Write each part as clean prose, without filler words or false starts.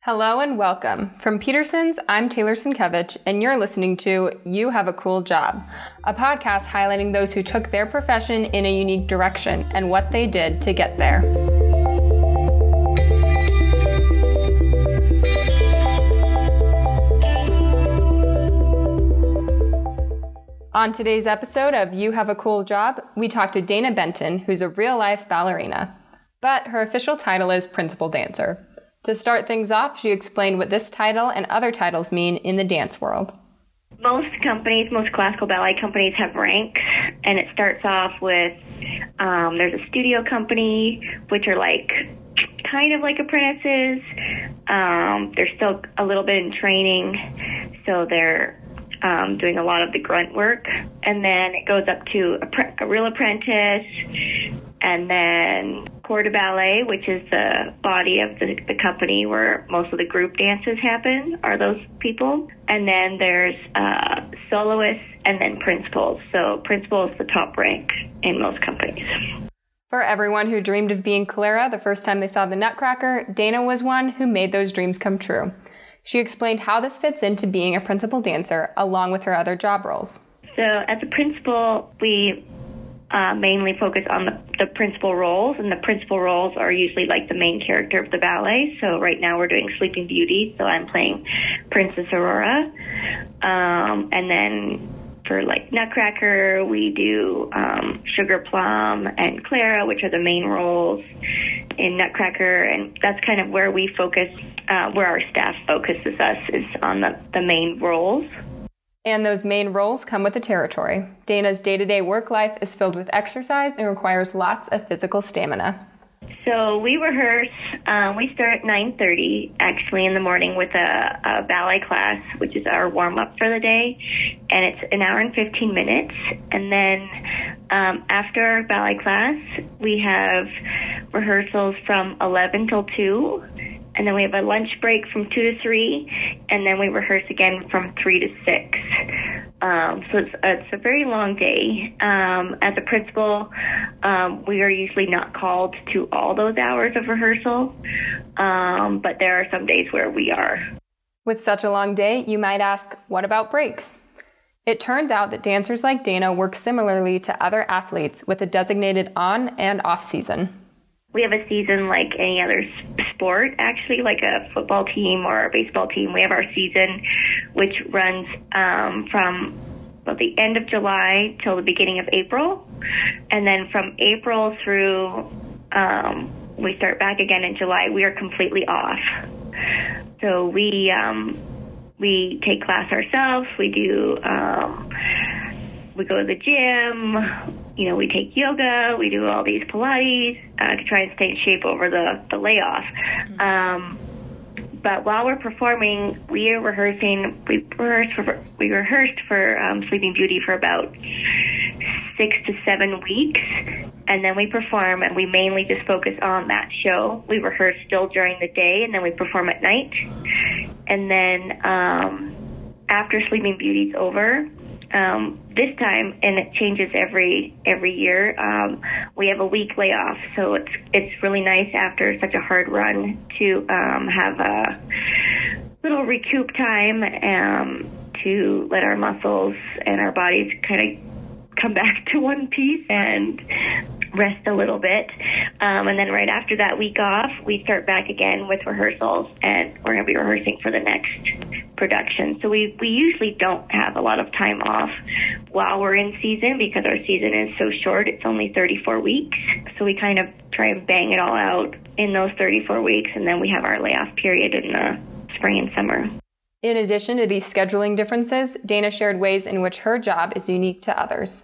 Hello and welcome. From Peterson's, I'm Taylor Sienkiewicz, and you're listening to You Have a Cool Job, a podcast highlighting those who took their profession in a unique direction and what they did to get there. On today's episode of You Have a Cool Job, we talk to Dana Benton, who's a real-life ballerina, but her official title is principal dancer. To start things off, she explained what this title and other titles mean in the dance world. Most classical ballet companies have ranks, and it starts off with, there's a studio company, which are kind of like apprentices. They're still a little bit in training, so they're doing a lot of the grunt work. And then it goes up to a real apprentice, and then Corps de Ballet, which is the body of the company where most of the group dances happen, are those people. And then there's soloists and then principals. So principal is the top rank in most companies. For everyone who dreamed of being Clara the first time they saw the Nutcracker, Dana was one who made those dreams come true. She explained how this fits into being a principal dancer along with her other job roles. So as a principal, we mainly focus on the principal roles, and the principal roles are usually like the main character of the ballet. So right now we're doing Sleeping Beauty, so I'm playing Princess Aurora. And then for Nutcracker, we do Sugar Plum and Clara, which are the main roles in Nutcracker, and that's kind of where we focus, where our staff focuses us, is on the main roles. And those main roles come with the territory. Dana's day-to-day work life is filled with exercise and requires lots of physical stamina. So we rehearse, we start at 9:30 actually in the morning with a ballet class, which is our warm-up for the day, and it's an hour and 15 minutes. And then after our ballet class, we have rehearsals from 11 till 2. And then we have a lunch break from 2 to 3, and then we rehearse again from 3 to 6. So it's a very long day. As a principal, we are usually not called to all those hours of rehearsal, but there are some days where we are. With such a long day, you might ask, what about breaks? It turns out that dancers like Dana work similarly to other athletes with a designated on and off season. We have a season like any other sport, actually, like a football team or a baseball team. We have our season, which runs from the end of July till the beginning of April. And then from April through, we start back again in July, we are completely off. So we take class ourselves. We do, we go to the gym. We take yoga, we do all these Pilates to try and stay in shape over the layoff. But while we're performing, we are rehearsing. We rehearsed for Sleeping Beauty for about 6 to 7 weeks, and then we perform, and we mainly just focus on that show. We rehearse still during the day, and then we perform at night. And then after Sleeping Beauty's over, this time, and it changes every year, we have a week layoff, so it's really nice after such a hard run to have a little recoup time to let our muscles and our bodies kind of come back to one piece and rest a little bit. And then right after that week off, we start back again with rehearsals, and we're going to be rehearsing for the next production. So we usually don't have a lot of time off while we're in season because our season is so short. It's only 34 weeks. So we kind of try and bang it all out in those 34 weeks, and then we have our layoff period in the spring and summer. In addition to these scheduling differences, Dana shared ways in which her job is unique to others.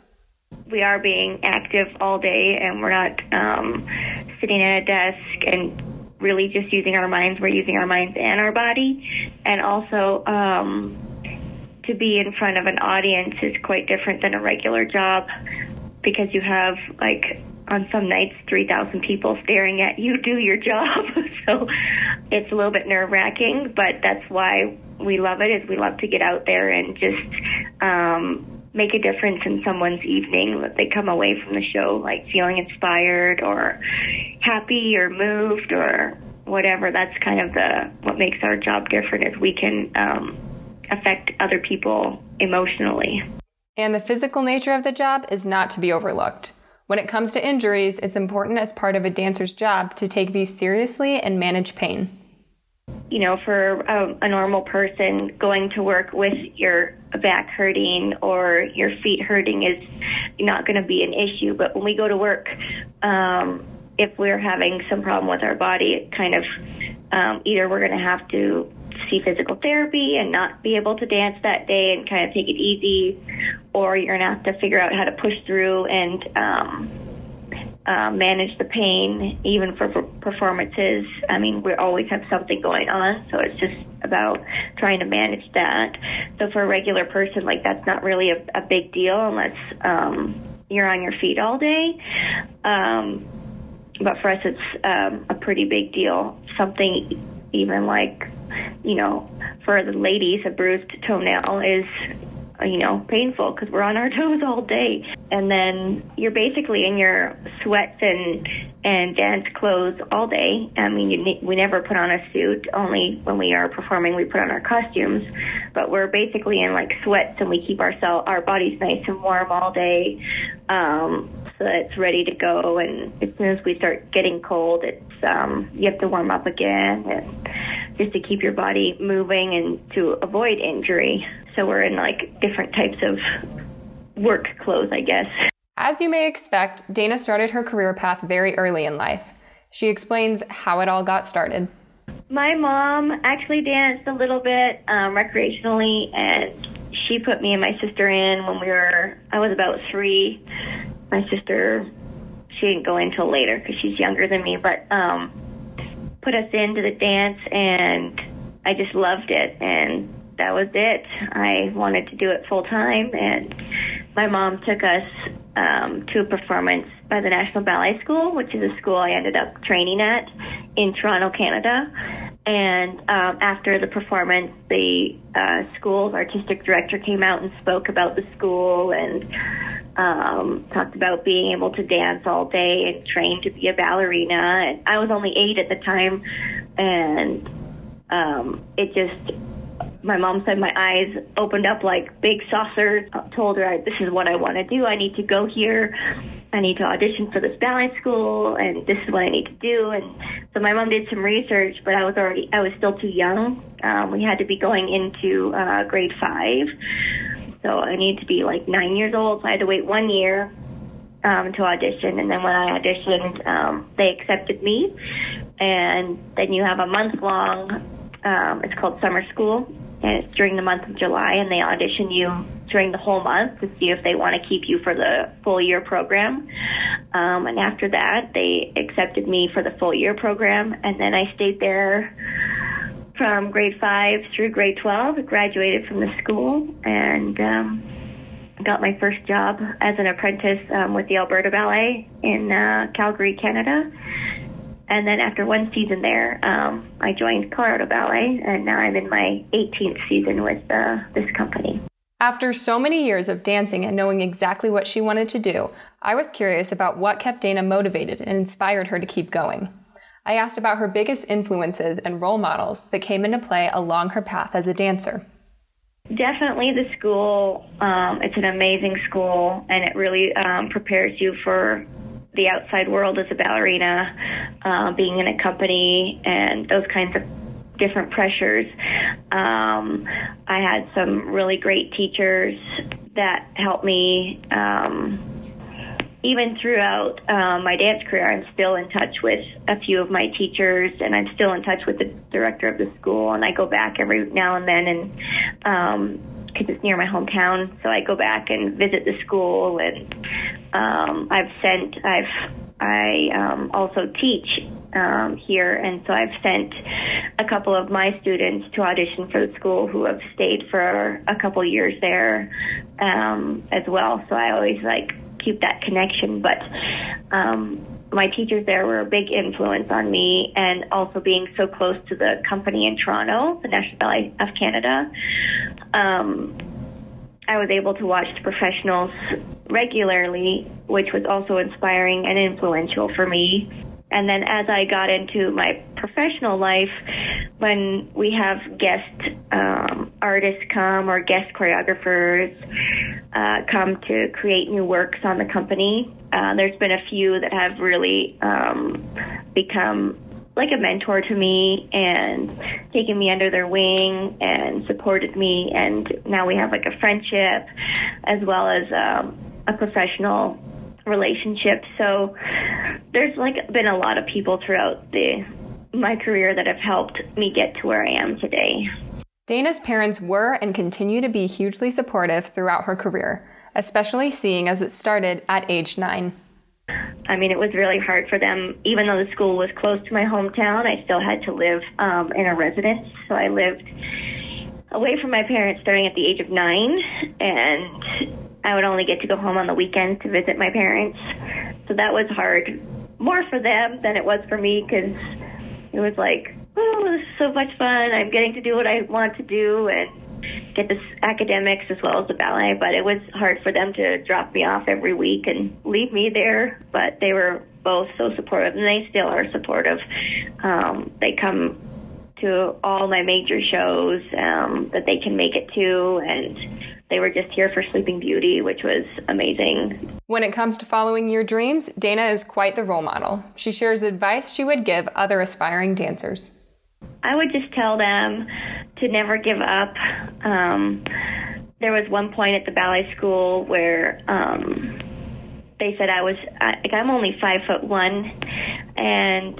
We are being active all day, and we're not sitting at a desk and really just using our minds. We're using our minds and our body. And also, to be in front of an audience is quite different than a regular job because you have, on some nights, 3,000 people staring at you do your job. So it's a little bit nerve-wracking, but that's why we love it, is we love to get out there and just make a difference in someone's evening, that they come away from the show feeling inspired or happy or moved or whatever. That's kind of what makes our job different, is we can affect other people emotionally. And the physical nature of the job is not to be overlooked. When it comes to injuries, it's important as part of a dancer's job to take these seriously and manage pain. You know, for a normal person, going to work with your back hurting or your feet hurting is not going to be an issue. But when we go to work, if we're having some problem with our body, it kind of either we're going to have to see physical therapy and not be able to dance that day and kind of take it easy, or you're going to have to figure out how to push through and manage the pain, even for performances. I mean, we always have something going on, so it's just about trying to manage that. So for a regular person, like, that's not really a big deal unless you're on your feet all day. But for us, it's a pretty big deal. Something even like, you know, for the ladies, a bruised toenail is, you know, painful because we're on our toes all day. And then you're basically in your sweats and dance clothes all day. I mean, we never put on a suit. Only when we are performing, we put on our costumes. But we're basically in, like, sweats, and we keep our bodies nice and warm all day, so that it's ready to go. And as soon as we start getting cold, it's you have to warm up again, and just to keep your body moving and to avoid injury. So we're in, like, different types of work clothes, I guess. As you may expect, Dana started her career path very early in life. She explains how it all got started. My mom actually danced a little bit recreationally, and she put me and my sister in when I was about 3. My sister, she didn't go in until later because she's younger than me, but put us into the dance, and I just loved it, and that was it. I wanted to do it full time, and my mom took us to a performance by the National Ballet School, which is a school I ended up training at in Toronto, Canada. And after the performance, the school's artistic director came out and spoke about the school and talked about being able to dance all day and train to be a ballerina. And I was only 8 at the time, and my mom said my eyes opened up like big saucers. I told her, this is what I want to do. I need to go here. I need to audition for this ballet school, and this is what I need to do. And so my mom did some research, but I was still too young. We had to be going into grade 5. So I needed to be like 9 years old. So I had to wait 1 year to audition. And then when I auditioned, they accepted me. And then you have a month-long, it's called summer school. And it's during the month of July, and they audition you during the whole month to see if they want to keep you for the full year program. And after that, they accepted me for the full year program. And then I stayed there from grade 5 through grade 12. I graduated from the school and got my first job as an apprentice with the Alberta Ballet in Calgary, Canada. And then after 1 season there, I joined Colorado Ballet, and now I'm in my 18th season with this company. After so many years of dancing and knowing exactly what she wanted to do, I was curious about what kept Dana motivated and inspired her to keep going. I asked about her biggest influences and role models that came into play along her path as a dancer. Definitely the school. It's an amazing school, and it really prepares you for the outside world as a ballerina, being in a company and those kinds of different pressures. I had some really great teachers that helped me. Even throughout my dance career, I'm still in touch with a few of my teachers, and I'm still in touch with the director of the school, and I go back every now and then, and because it's near my hometown, so I go back and visit the school, and I also teach here, and so I've sent a couple of my students to audition for the school who have stayed for a couple years there as well. So I always keep that connection, but my teachers there were a big influence on me, and also being so close to the company in Toronto, the National Ballet of Canada. I was able to watch the professionals regularly, which was also inspiring and influential for me. And then as I got into my professional life, when we have guest artists come or guest choreographers come to create new works on the company, there's been a few that have really become like a mentor to me and taken me under their wing and supported me. And now we have like a friendship as well as a professional relationship. So there's like been a lot of people throughout my career that have helped me get to where I am today. Dana's parents were and continue to be hugely supportive throughout her career, especially seeing as it started at age 9. I mean, it was really hard for them. Even though the school was close to my hometown, I still had to live in a residence. So I lived away from my parents starting at the age of 9, and I would only get to go home on the weekends to visit my parents. So that was hard, more for them than it was for me, because it was like, oh, this is so much fun. I'm getting to do what I want to do and get the academics as well as the ballet. But it was hard for them to drop me off every week and leave me there. But they were both so supportive, and they still are supportive. They come to all my major shows that they can make it to, and they were just here for Sleeping Beauty, which was amazing. When it comes to following your dreams, Dana is quite the role model. She shares advice she would give other aspiring dancers. I would just tell them to never give up. There was one point at the ballet school where they said I'm only 5'1", and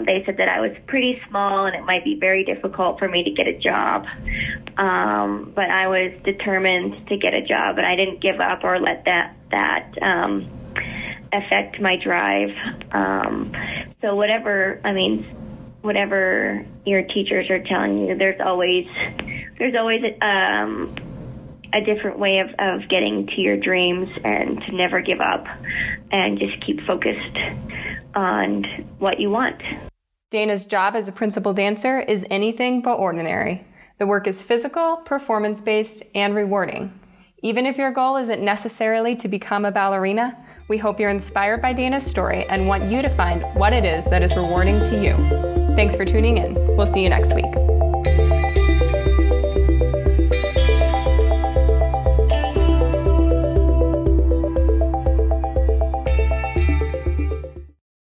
they said that I was pretty small and it might be very difficult for me to get a job. But I was determined to get a job, and I didn't give up or let that affect my drive. So whatever your teachers are telling you, there's always a different way of getting to your dreams, and to never give up and just keep focused on what you want. Dana's job as a principal dancer is anything but ordinary. The work is physical, performance-based, and rewarding. Even if your goal isn't necessarily to become a ballerina, we hope you're inspired by Dana's story and want you to find what it is that is rewarding to you. Thanks for tuning in. We'll see you next week.